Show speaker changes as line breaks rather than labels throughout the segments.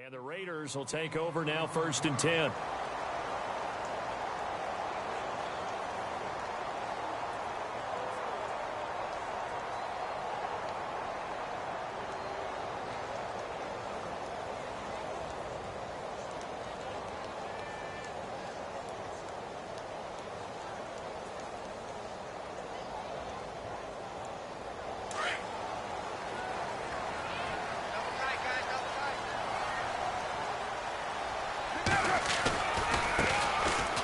And the Raiders will take over now, 1st and 10.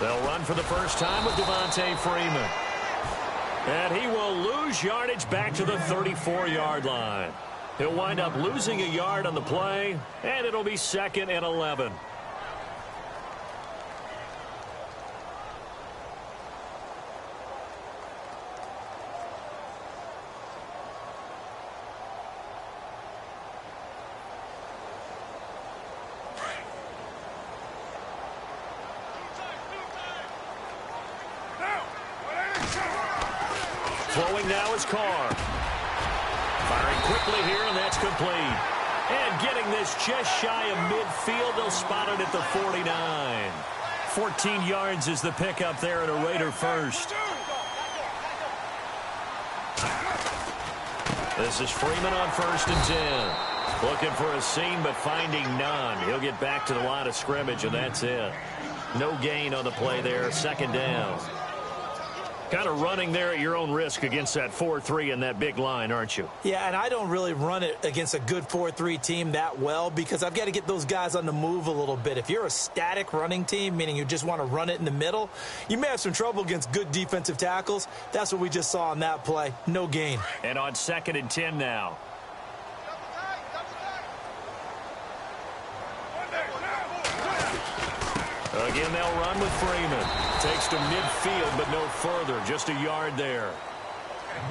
They'll run for the first time with Devontae Freeman. And he will lose yardage back to the 34-yard line. He'll wind up losing a yard on the play, and it'll be 2nd and 11. Throwing now is Carr. Firing quickly here, and that's complete. And getting this just shy of midfield, they'll spot it at the 49. 14 yards is the pickup there at a Raider first. This is Freeman on 1st and 10. Looking for a seam, but finding none. He'll get back to the line of scrimmage, and that's it. No gain on the play there, 2nd down. Kind of running there at your own risk against that 4-3 and that big line, aren't you?
Yeah, and I don't really run it against a good 4-3 team that well because I've got to get those guys on the move a little bit. If you're a static running team, meaning you just want to run it in the middle, you may have some trouble against good defensive tackles. That's what we just saw on that play. No gain.
And on 2nd and 10 now. Again, they'll run with Freeman. Takes to midfield, but no further. Just a yard there.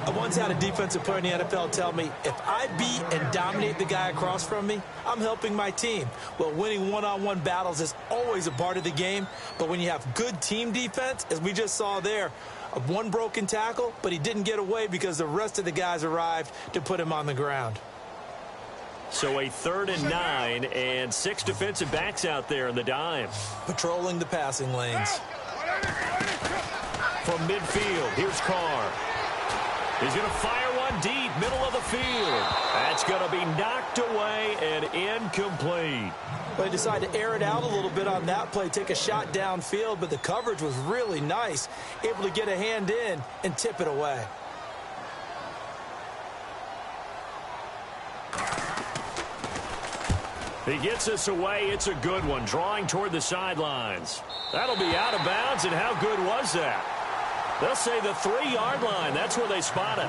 I once had a defensive player in the NFL tell me, if I beat and dominate the guy across from me, I'm helping my team. Well, winning one-on-one battles is always a part of the game, but when you have good team defense, as we just saw there, one broken tackle, but he didn't get away because the rest of the guys arrived to put him on the ground.
So a 3rd and 9 and 6 defensive backs out there in the dime.
Patrolling the passing lanes.
From midfield, here's Carr. He's going to fire one deep, middle of the field. That's going to be knocked away and incomplete.
They decided to air it out a little bit on that play, take a shot downfield, but the coverage was really nice. Able to get a hand in and tip it away.
He gets us away. It's a good one, drawing toward the sidelines. That'll be out of bounds, and how good was that? They'll say the 3-yard line. That's where they spot it.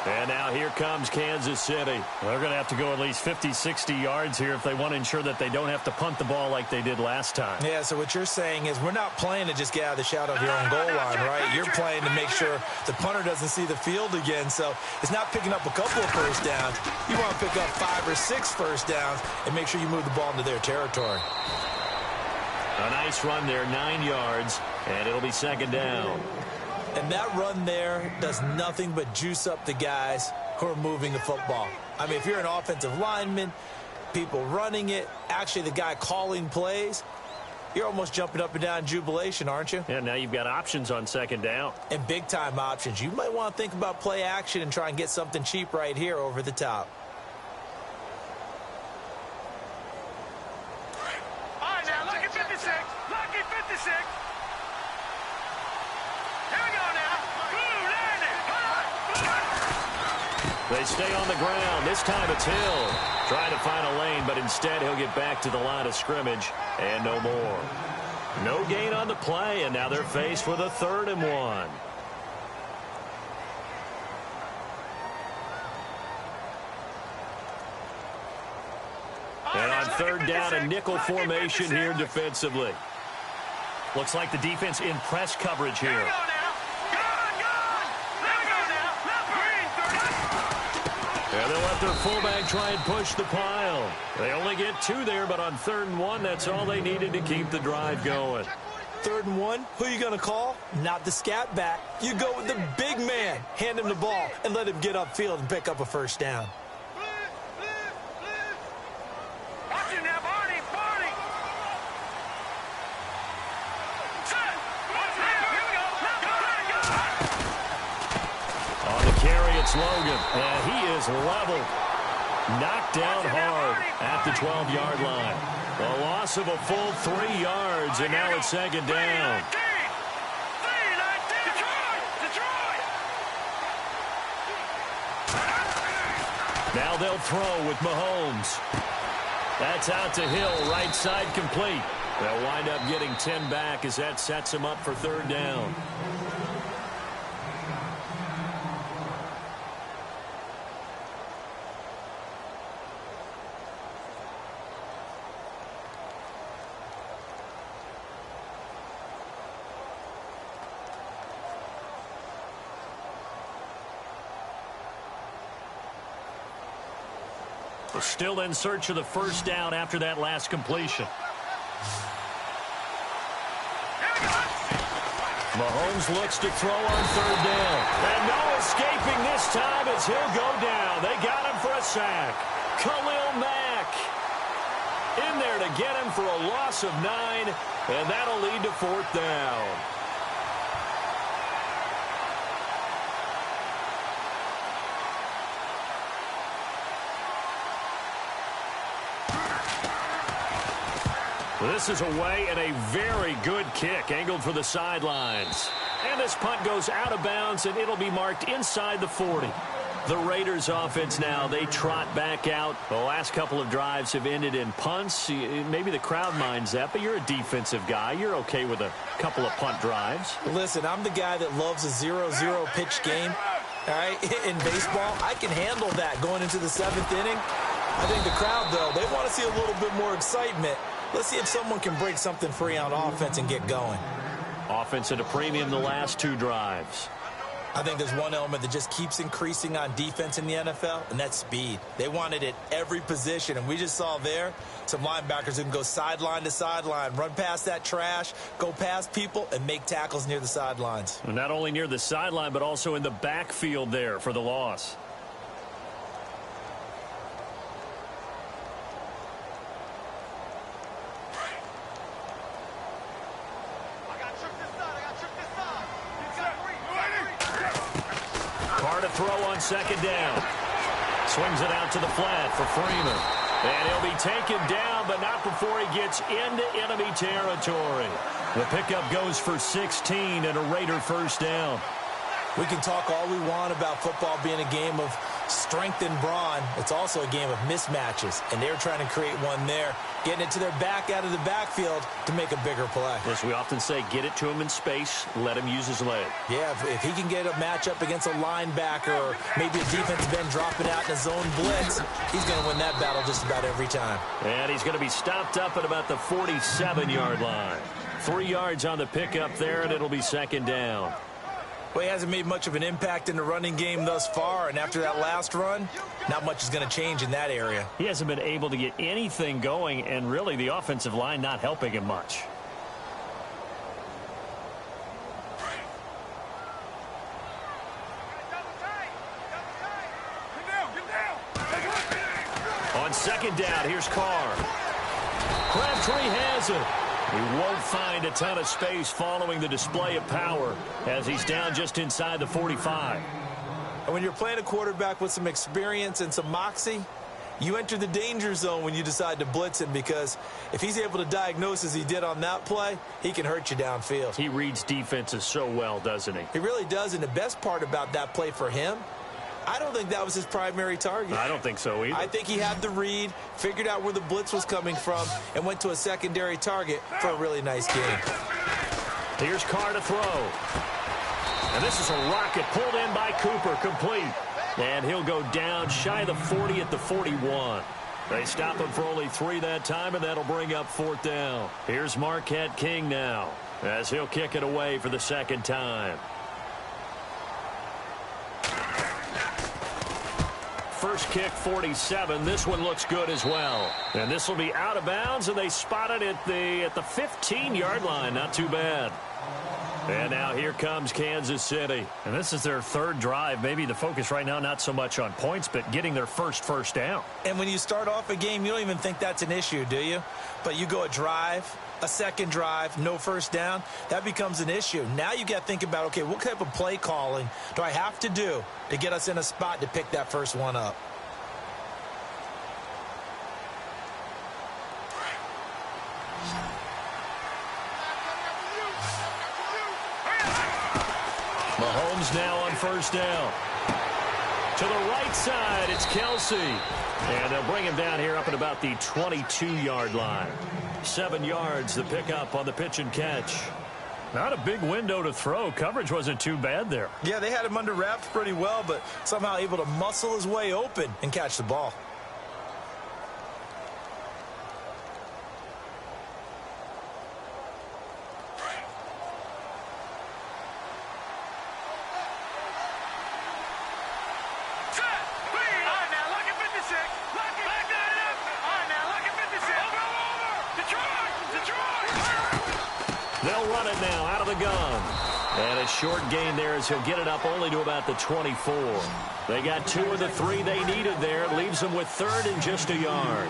And now here comes Kansas City. They're going to have to go at least 50, 60 yards here if they want to ensure that they don't have to punt the ball like they did last time.
Yeah, so what you're saying is we're not playing to just get out of the shadow of your own goal line, right? You're playing to make sure the punter doesn't see the field again. So it's not picking up a couple of first downs. You want to pick up 5 or 6 first downs and make sure you move the ball into their territory.
A nice run there, 9 yards, and it'll be 2nd down.
And that run there does nothing but juice up the guys who are moving the football. I mean, if you're an offensive lineman, people running it, actually the guy calling plays, you're almost jumping up and down in jubilation, aren't you?
Yeah, now you've got options on 2nd down.
And big-time options. You might want to think about play action and try and get something cheap right here over the top.
All right, now, look at 56. Lucky 56.
They stay on the ground. This time it's Hill. Trying to find a lane, but instead he'll get back to the line of scrimmage and no more. No gain on the play, and now they're faced with a 3rd and 1. And on 3rd down, a nickel formation here defensively. Looks like the defense in press coverage here. Yeah, they'll let their fullback try and push the pile. They only get 2 there, but on 3rd and 1, that's all they needed to keep the drive going.
3rd and 1, who are you going to call? Not the scat back. You go with the big man. Hand him the ball and let him get upfield and pick up a first down.
Watch it now, boys.
it's Logan, and he is leveled. Knocked down hard at the 12-yard line. A loss of a full 3 yards, and now it's second down. Now they'll throw with Mahomes. That's out to Hill, right side complete. They'll wind up getting 10 back as that sets them up for third down. We're still in search of the first down after that last completion. Mahomes looks to throw on third down. And no escaping this time as he'll go down. They got him for a sack. Khalil Mack in there to get him for a loss of 9, and that'll lead to fourth down. This is away and a very good kick angled for the sidelines. And this punt goes out of bounds, and it'll be marked inside the 40. The Raiders offense now, they trot back out. The last couple of drives have ended in punts. Maybe the crowd minds that, but you're a defensive guy. You're okay with a couple of punt drives.
Listen, I'm the guy that loves a 0-0 pitch game. All right, in baseball, I can handle that going into the 7th inning. I think the crowd, though, they want to see a little bit more excitement. Let's see if someone can break something free on offense and get going.
Offense at a premium the last 2 drives.
I think there's one element that just keeps increasing on defense in the NFL, and that's speed. They want it at every position, and we just saw there some linebackers who can go sideline to sideline, run past that trash, go past people, and make tackles near the sidelines.
Not only near the sideline, but also in the backfield there for the loss. Throw on second down. Swings it out to the flat for Freeman. And he'll be taken down, but not before he gets into enemy territory. The pickup goes for 16 and a Raider first down.
We can talk all we want about football being a game of strength and brawn. It's also a game of mismatches, and they're trying to create one there, getting it to their back out of the backfield to make a bigger play.
As we often say, get it to him in space, let him use his leg.
Yeah, if he can get a matchup against a linebacker or maybe a defensive end dropping out in a zone blitz, he's going to win that battle just about every time.
And he's going to be stopped up at about the 47-yard line. 3 yards on the pickup there, and it'll be second down.
Well, he hasn't made much of an impact in the running game thus far, and after that last run, not much is going to change in that area.
He hasn't been able to get anything going, and really the offensive line not helping him much. On second down, here's Carr. Crabtree has it. He won't find a ton of space following the display of power as he's down just inside the 45.
And when you're playing a quarterback with some experience and some moxie, you enter the danger zone when you decide to blitz him, because if he's able to diagnose as he did on that play, he can hurt you downfield.
He reads defenses so well, doesn't he?
He really does, and the best part about that play for him, I don't think that was his primary target.
I don't think so either.
I think he had the read, figured out where the blitz was coming from, and went to a secondary target for a really nice game.
Here's Carr to throw. And this is a rocket pulled in by Cooper, complete. And he'll go down shy of the 40 at the 41. They stop him for only 3 that time, and that'll bring up fourth down. Here's Marquette King now as he'll kick it away for the second time. First kick, 47. This one looks good as well. And this will be out of bounds, and they spot it at the 15-yard line. Not too bad. And now here comes Kansas City. And this is their third drive. Maybe the focus right now not so much on points, but getting their first down.
And when you start off a game, you don't even think that's an issue, do you? But you go a drive, a second drive, no first down, that becomes an issue. Now you got to think about, okay, what type of play calling do I have to do to get us in a spot to pick that first one up?
Mahomes now on first down. To the right side, it's Kelsey. And they'll bring him down here up at about the 22-yard line. 7 yards, the pickup on the pitch and catch. Not a big window to throw. Coverage wasn't too bad there.
Yeah, they had him under wraps pretty well, but somehow able to muscle his way open and catch the ball.
They'll run it now out of the gun. And a short gain there as he'll get it up only to about the 24. They got 2 of the 3 they needed there. It leaves them with 3rd and just a yard.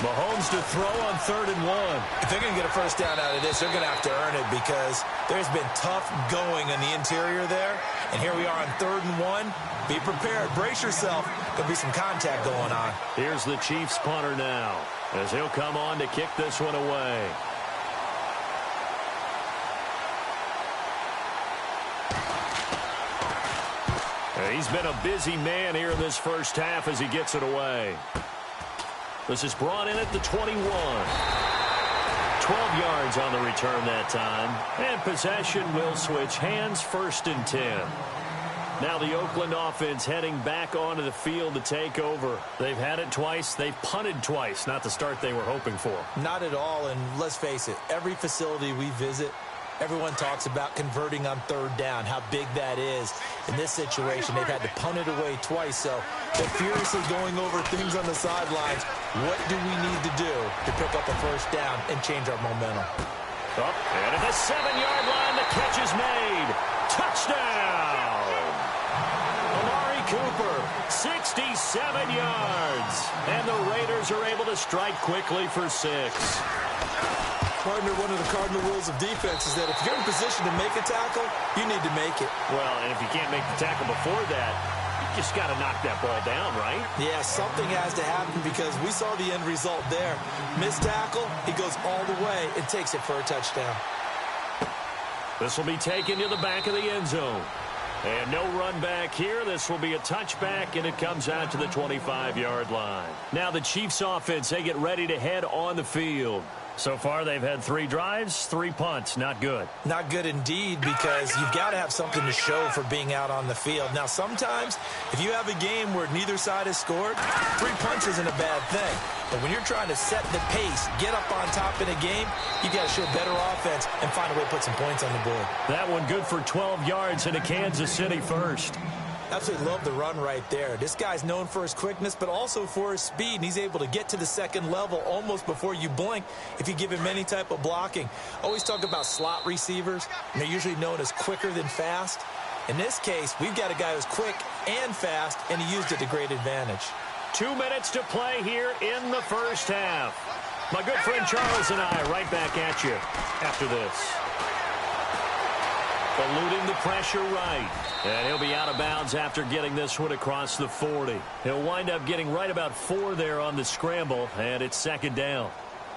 Mahomes to throw on 3rd and 1.
If they're going to get a first down out of this, they're going to have to earn it because there's been tough going on the interior there. And here we are on 3rd and 1. Be prepared. Brace yourself. There'll be some contact going on.
Here's the Chiefs punter now as he'll come on to kick this one away. He's been a busy man here in this first half as he gets it away. This is brought in at the 21. 12 yards on the return that time. And possession will switch hands, 1st and 10. Now the Oakland offense heading back onto the field to take over. They've had it twice. They've punted twice. Not the start they were hoping for.
Not at all, and let's face it, every facility we visit, everyone talks about converting on 3rd down, how big that is. In this situation, they've had to punt it away twice, so they're furiously going over things on the sidelines. What do we need to do to pick up a first down and change our momentum?
And at the 7-yard line, the catch is made. Touchdown! Amari Cooper, 67 yards. And the Raiders are able to strike quickly for 6.
Partner, one of the cardinal rules of defense is that if you're in position to make a tackle, you need to make it.
Well, and if you can't make the tackle before that, you just got to knock that ball down, right?
Yeah, something has to happen because we saw the end result there. Missed tackle, he goes all the way and takes it for a touchdown.
This will be taken to the back of the end zone. And no run back here. This will be a touchback, and it comes out to the 25-yard line. Now the Chiefs offense, they get ready to head on the field. So far, they've had 3 drives, 3 punts. Not good.
Not good indeed, because you've got to have something to show for being out on the field. Now, sometimes, if you have a game where neither side has scored, 3 punts isn't a bad thing. But when you're trying to set the pace, get up on top in a game, you got to show better offense and find a way to put some points on the board.
That one good for 12 yards into Kansas City first.
Absolutely love the run right there. This guy's known for his quickness, but also for his speed. And he's able to get to the second level almost before you blink if you give him any type of blocking. Always talk about slot receivers, and they're usually known as quicker than fast. In this case, we've got a guy who's quick and fast, and he used it to great advantage.
2 minutes to play here in the first half. My good friend Charles and I right back at you after this. Eluding the pressure right. And he'll be out of bounds after getting this one across the 40. He'll wind up getting right about 4 there on the scramble, and it's 2nd down.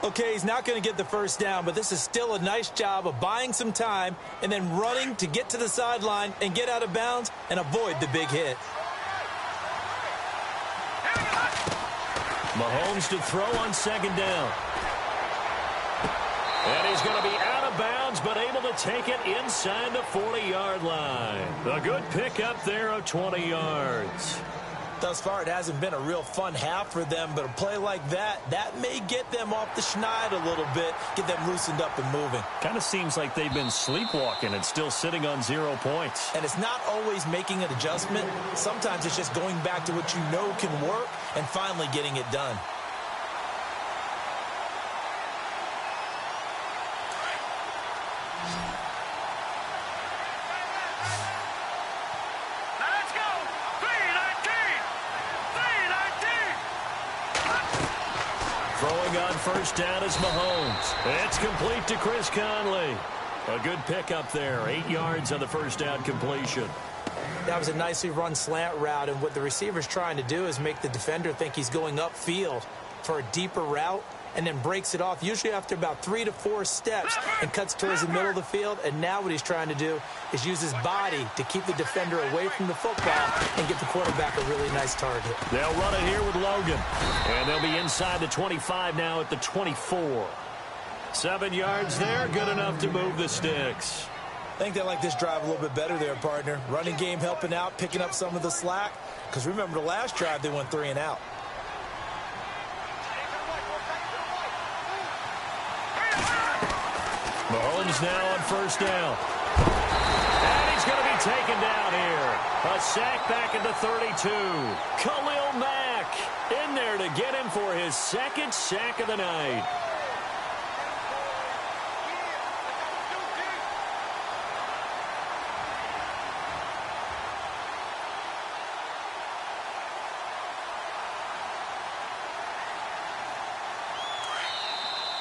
Okay, he's not going to get the first down, but this is still a nice job of buying some time and then running to get to the sideline and get out of bounds and avoid the big hit.
Mahomes to throw on 2nd down. And he's going to be out of bounds, but able to take it inside the 40-yard line. A good pickup there of 20 yards.
Thus far, it hasn't been a real fun half for them, but a play like that may get them off the schneid a little bit, get them loosened up and moving.
Kind of seems like they've been sleepwalking and still sitting on 0 points.
And it's not always making an adjustment. Sometimes it's just going back to what you know can work and finally getting it done.
Throwing on first down is Mahomes. It's complete to Chris Conley. A good pickup there. 8 yards on the first down completion.
That was a nicely run slant route, and what the receiver's trying to do is make the defender think he's going upfield for a deeper route, and then breaks it off, usually after about 3 to 4 steps, and cuts towards the middle of the field. And now what he's trying to do is use his body to keep the defender away from the football and give the quarterback a really nice target.
They'll run it here with Logan, and they'll be inside the 25 now at the 24. 7 yards there, good enough to move the sticks.
I think they like this drive a little bit better there, partner. Running game helping out, picking up some of the slack. Because remember, the last drive, they went 3 and out.
Mahomes now on first down. And he's going to be taken down here. A sack back at the 32. Khalil Mack in there to get him for his second sack of the night.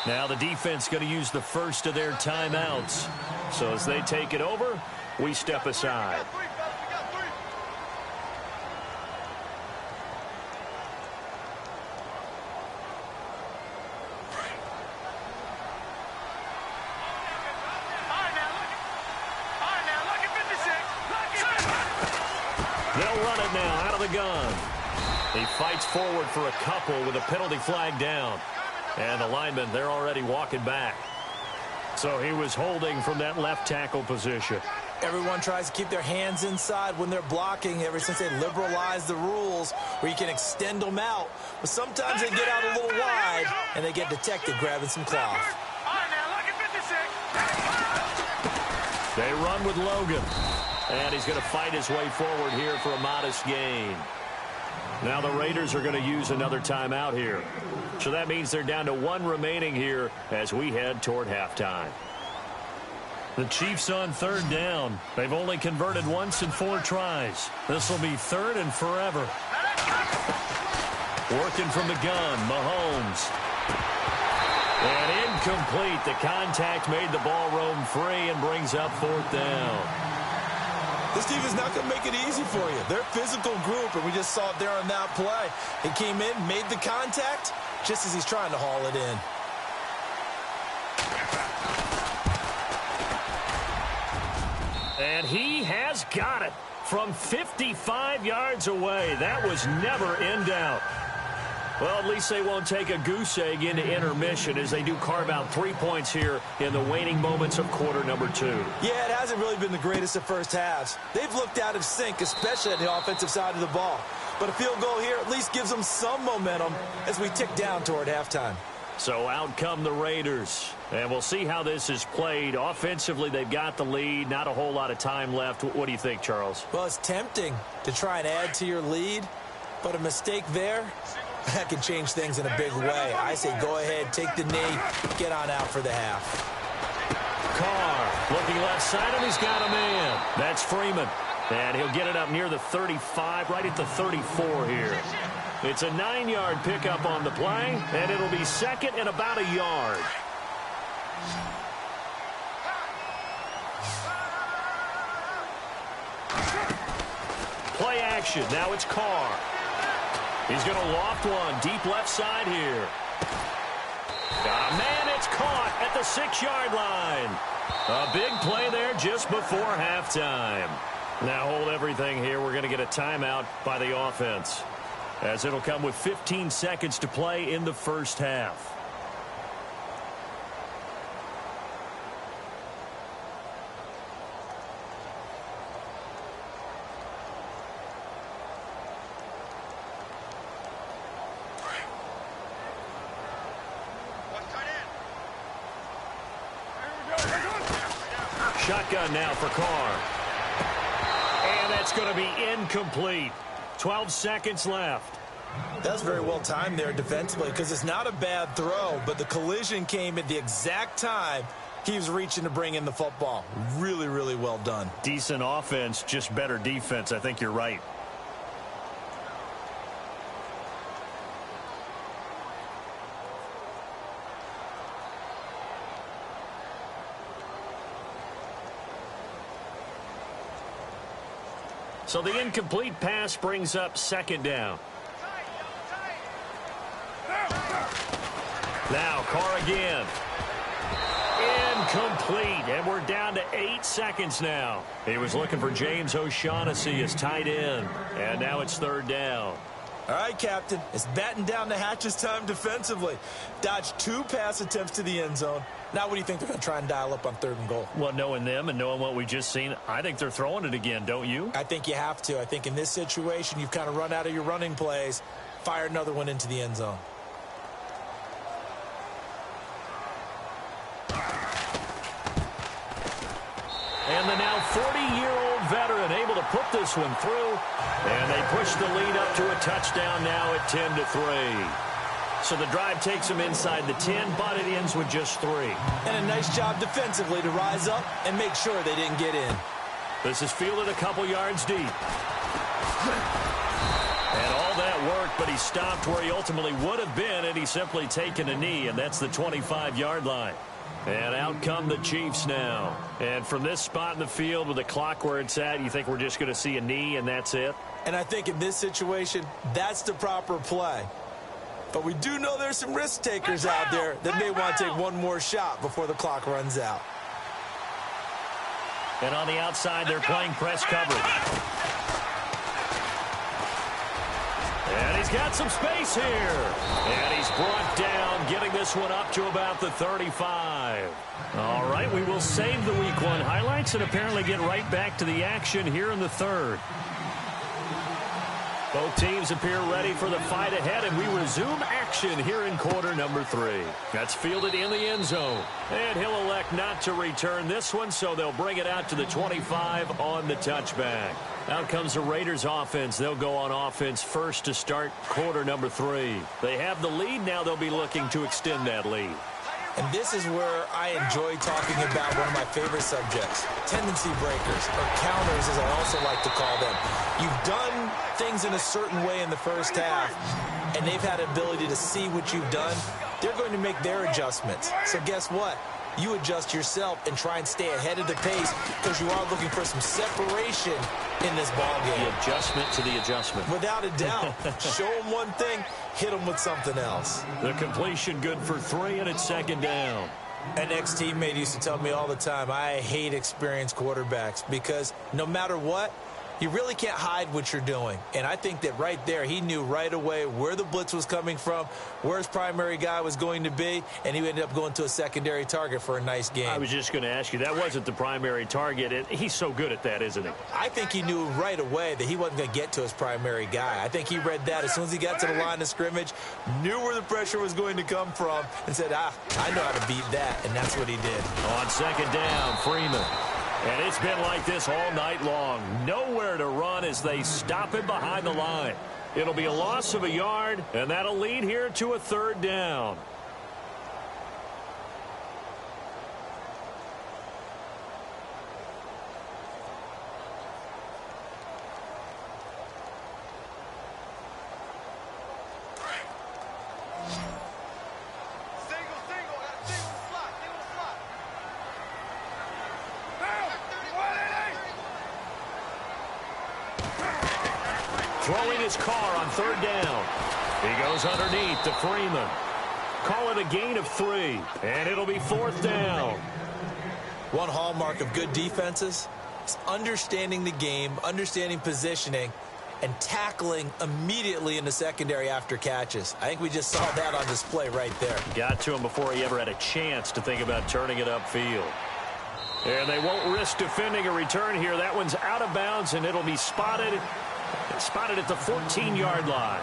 Now the defense going to use the first of their timeouts. So as they take it over, we step aside. They'll run it now out of the gun. He fights forward for a couple with a penalty flag down. And the linemen, they're already walking back. So he was holding from that left tackle position.
Everyone tries to keep their hands inside when they're blocking ever since they liberalized the rules where you can extend them out. But sometimes they get out a little wide and they get detected grabbing some cloth.
They run with Logan. And he's going to fight his way forward here for a modest gain. Now the Raiders are going to use another timeout here. So that means they're down to 1 remaining here as we head toward halftime. The Chiefs on third down. They've only converted once in 4 tries. This will be 3rd and forever. Working from the gun, Mahomes. And incomplete. The contact made the ball roam free and brings up 4th down.
This team is not going to make it easy for you. They're a physical group, and we just saw it there on that play. He came in, made the contact, just as he's trying to haul it in.
And he has got it from 55 yards away. That was never in doubt. Well, at least they won't take a goose egg into intermission as they do carve out 3 points here in the waning moments of quarter number 2.
Yeah, it hasn't really been the greatest of first halves. They've looked out of sync, especially on the offensive side of the ball. But a field goal here at least gives them some momentum as we tick down toward halftime.
So out come the Raiders. And we'll see how this is played. Offensively, they've got the lead. Not a whole lot of time left. What do you think, Charles?
Well, it's tempting to try and add to your lead. But a mistake there, that can change things in a big way. I say go ahead, take the knee, get on out for the half.
Carr looking left side, and he's got a man. That's Freeman. And he'll get it up near the 35, right at the 34 here. It's a 9-yard pickup on the play, and it'll be 2nd and about a yard. Play action. Now it's Carr. He's going to loft one deep left side here. Got a man. It's caught at the 6-yard line. A big play there just before halftime. Now hold everything here. We're going to get a timeout by the offense, as it'll come with 15 seconds to play in the first half. Shotgun now for Carr. And that's going to be incomplete. 12 seconds left.
That's very well timed there defensively, because it's not a bad throw, but the collision came at the exact time he was reaching to bring in the football. Really, really well done.
Decent offense, just better defense. I think you're right. So the incomplete pass brings up second down. Now Carr again. Incomplete, and we're down to 8 seconds now. He was looking for James O'Shaughnessy as tight end, and now it's third down.
All right, Captain, it's batten down the hatches time defensively. Dodged 2 pass attempts to the end zone. Now what do you think they're going to try and dial up on 3rd and goal?
Well, knowing them and knowing what we just seen, I think they're throwing it again, don't you?
I think you have to. I think in this situation, you've kind of run out of your running plays. Fire another one into the end zone.
And the now 40-year-old veteran able to put this one through. And they push the lead up to a touchdown now at 10-3. So the drive takes them inside the 10, but it ends with just 3.
And a nice job defensively to rise up and make sure they didn't get in.
This is fielded a couple yards deep. And all that work, but he stopped where he ultimately would have been, and he's simply taken a knee, and that's the 25-yard line. And out come the Chiefs now. And from this spot in the field with the clock where it's at, you think we're just going to see a knee and that's it?
And I think in this situation, that's the proper play. But we do know there's some risk takers out there that may want to take one more shot before the clock runs out.
And on the outside, they're playing press coverage. And he's got some space here. And he's brought down, getting this one up to about the 35. All right, we will save the Week 1 highlights and apparently get right back to the action here in the 3rd. Both teams appear ready for the fight ahead, and we resume action here in quarter number 3. That's fielded in the end zone. And he'll elect not to return this one, so they'll bring it out to the 25 on the touchback. Out comes the Raiders offense. They'll go on offense first to start quarter number 3. They have the lead. Now they'll be looking to extend that lead.
And this is where I enjoy talking about one of my favorite subjects, tendency breakers, or counters as I also like to call them. You've done things in a certain way in the first half, and they've had ability to see what you've done. They're going to make their adjustments. So guess what? You adjust yourself and try and stay ahead of the pace because you are looking for some separation in this ballgame.
The adjustment to the adjustment.
Without a doubt. Show them one thing, hit them with something else.
The completion good for 3, and it's second down.
An ex-teammate used to tell me all the time, I hate experienced quarterbacks because no matter what, you really can't hide what you're doing. And I think that right there, he knew right away where the blitz was coming from, where his primary guy was going to be, and he ended up going to a secondary target for a nice game.
I was just going to ask you, that wasn't the primary target. He's so good at that, isn't he?
I think he knew right away that he wasn't going to get to his primary guy. I think he read that as soon as he got to the line of scrimmage, knew where the pressure was going to come from, and said, I know how to beat that, and that's what he did.
On second down, Freeman. And it's been like this all night long. Nowhere to run as they stop him behind the line. It'll be a loss of a yard, and that'll lead here to a 3rd down. Throwing his car on 3rd down. He goes underneath to Freeman. Call it a gain of 3, and it'll be 4th down.
One hallmark of good defenses is understanding the game, understanding positioning, and tackling immediately in the secondary after catches. I think we just saw that on display right there.
Got to him before he ever had a chance to think about turning it upfield. And they won't risk defending a return here. That one's out of bounds, and it'll be spotted at the 14-yard line.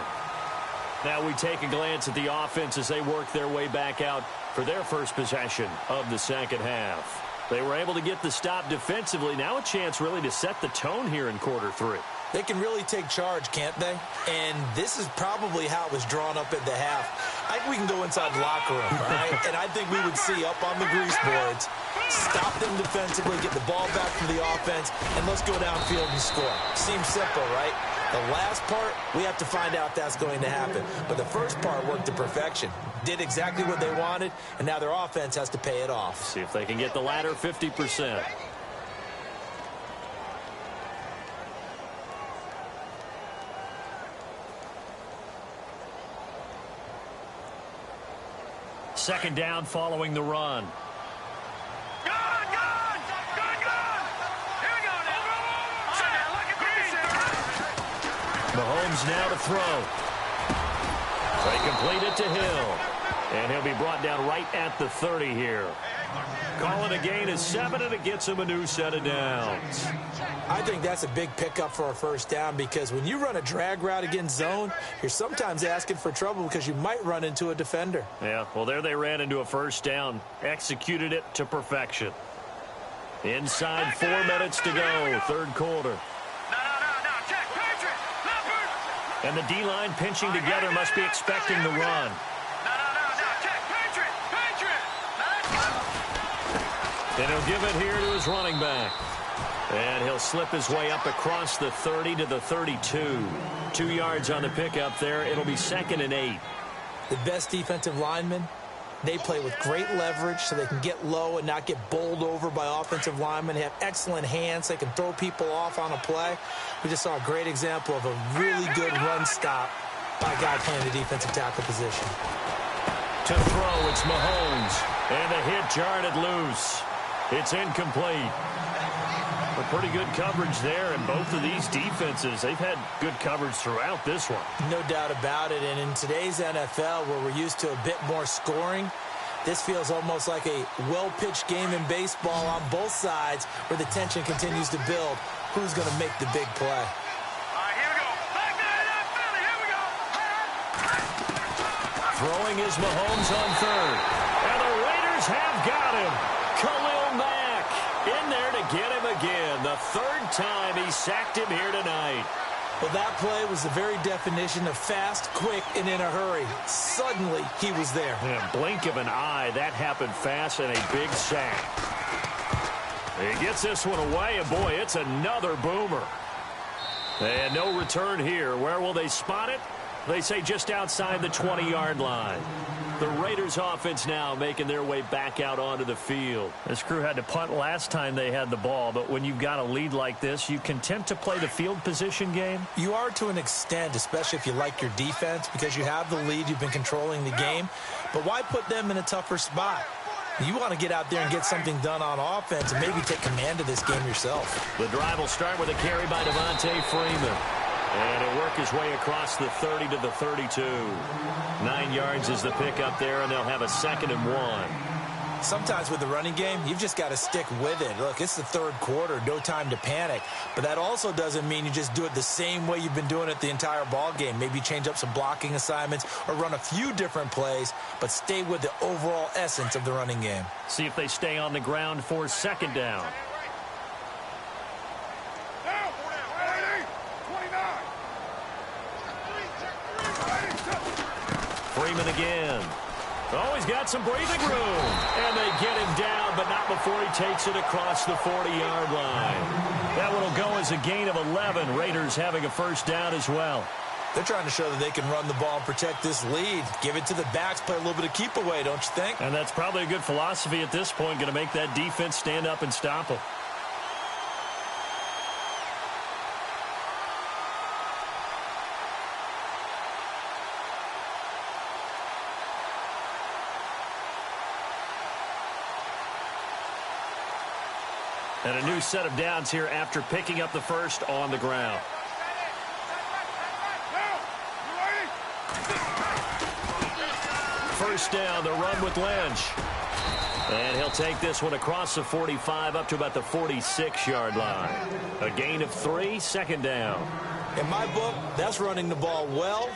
Now we take a glance at the offense as they work their way back out for their first possession of the second half. They were able to get the stop defensively. Now a chance really to set the tone here in quarter 3.
They can really take charge, can't they? And this is probably how it was drawn up at the half. I think we can go inside the locker room, all right? And I think we would see up on the grease boards, stop them defensively, get the ball back from the offense, and let's go downfield and score. Seems simple, right? The last part, we have to find out if that's going to happen. But the first part worked to perfection. Did exactly what they wanted, and now their offense has to pay it off.
See if they can get the latter 50%. second down following the run.
Gone! Gone! Gone! Gone! Here we go now. Sit down, look at 56.
Mahomes now to throw. They complete it to Hill. And he'll be brought down right at the 30 here. Call it a gain of 7, and it gets him a new set of downs.
I think that's a big pickup for a first down because when you run a drag route against zone, you're sometimes asking for trouble because you might run into a defender.
Yeah, well, there they ran into a first down. Executed it to perfection. Inside 4 minutes to go, third quarter.
No. Check. Patriot. Leopard.
And the D-line pinching together must be expecting the run.
No. Check. Patriot.
And he'll give it here to his running back. And he'll slip his way up across the 30 to the 32. 2 yards on the pickup there. It'll be 2nd and 8.
The best defensive linemen, they play with great leverage so they can get low and not get bowled over by offensive linemen. They have excellent hands. They can throw people off on a play. We just saw a great example of a really good run stop by a guy playing the defensive tackle position.
To throw, it's Mahomes. And the hit jarred loose. It's incomplete. But pretty good coverage there, and both of these defenses, they've had good coverage throughout this one.
No doubt about it, and in today's NFL, where we're used to a bit more scoring, this feels almost like a well-pitched game in baseball on both sides where the tension continues to build. Who's going to make the big play?
All right, here we go. Back to that Philly. Here we go.
Throwing is Mahomes on third. And the Raiders have got him. Khalil Mack in there to get him again. The third time he sacked him here tonight.
Well, that play was the very definition of fast, quick, and in a hurry. Suddenly, he was there.
Yeah, blink of an eye, that happened fast, and a big sack. He gets this one away, and boy, it's another boomer. And no return here. Where will they spot it? They say just outside the 20-yard line. The Raiders offense now making their way back out onto the field. This crew had to punt last time they had the ball, but when you've got a lead like this, you content to play the field position game?
You are to an extent, especially if you like your defense, because you have the lead, you've been controlling the game. But why put them in a tougher spot? You want to get out there and get something done on offense and maybe take command of this game yourself.
The drive will start with a carry by Devontae Freeman. And he'll work his way across the 30 to the 32. 9 yards is the pickup there, and they'll have a 2nd and 1.
Sometimes with the running game, you've just got to stick with it. Look, it's the third quarter, no time to panic. But that also doesn't mean you just do it the same way you've been doing it the entire ball game. Maybe change up some blocking assignments or run a few different plays, but stay with the overall essence of the running game.
See if they stay on the ground for 2nd down. Freeman again. Oh, he's got some breathing room. And they get him down, but not before he takes it across the 40-yard line. That one will go as a gain of 11. Raiders having a first down as well.
They're trying to show that they can run the ball and protect this lead. Give it to the backs, play a little bit of keep away, don't you think?
And that's probably a good philosophy at this point, going to make that defense stand up and stop them. And a new set of downs here after picking up the first on the ground. First down, the run with Lynch. And he'll take this one across the 45 up to about the 46-yard line. A gain of 3, 2nd down.
In my book, that's running the ball well,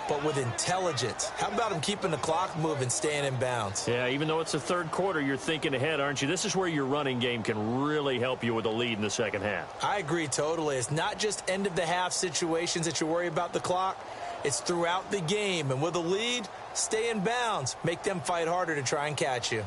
but with intelligence. How about him keeping the clock moving, staying in bounds?
Yeah, even though it's the third quarter, you're thinking ahead, aren't you? This is where your running game can really help you with a lead in the second half.
I agree totally. It's not just end-of-the-half situations that you worry about the clock. It's throughout the game. And with a lead, stay in bounds. Make them fight harder to try and catch you.